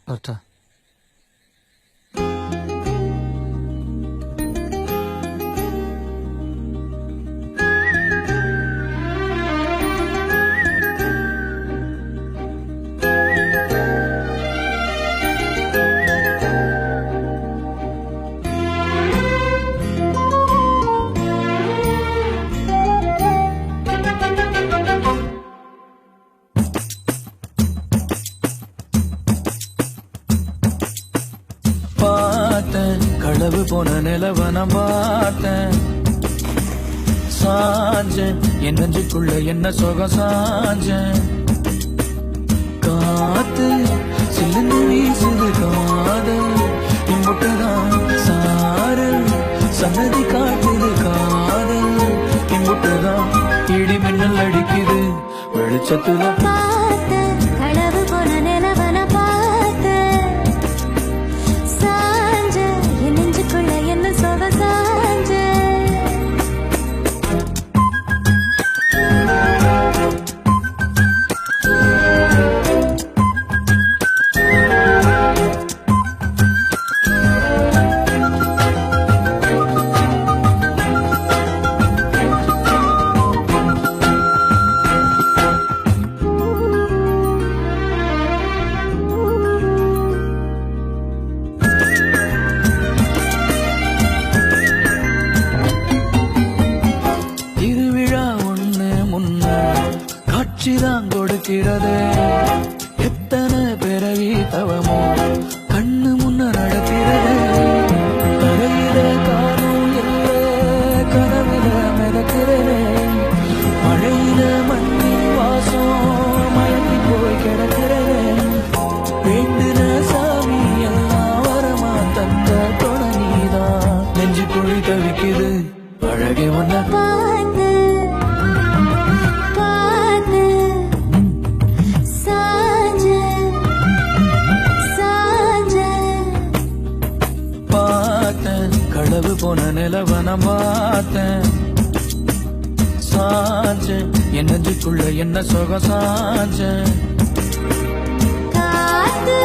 கரெக்டா? களவு போன நிலவன பார்த்தேன் சாஞ்சேன் என் நெஞ்சுக்குள்ள என்ன சுகம் சாஞ்சேன் காத்து சில்லுன்னு வீசுது காதல் இம்புட்டுதான் சாரு சன்னதி காட்டுது காதல் இம்புட்டுதான் இடி மின்னல் அடிக்குது வெளிச்சத்துல களவு போன நிலவன பார்த்த சாஞ்ச என் நெஞ்சுக்குள்ள என்ன சுக சாஞ்ச காட்சிதான் கொடுக்கிறது எத்தனை பிறவி தவமோ கண்ணு முன்ன நடக்கிறது கரையில காணும் இல்ல கனவுல மிதக்கிறது மழையில மண்ணி வாசம் மயங்கி போய் கிடக்கிறது வேண்டுன சாமி எல்லாம் வரமா தந்த தொடங்கிதான் நெஞ்சு குழி தவிக்குது அழகே ஒன்ன களவு போன நிலவன பார்த்தேன் சாஞ்சேன் என் நெஞ்சுக்குள்ள என்ன சுகம் சாஞ்சேன் காத்து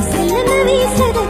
சில்லுன்னு வீசுது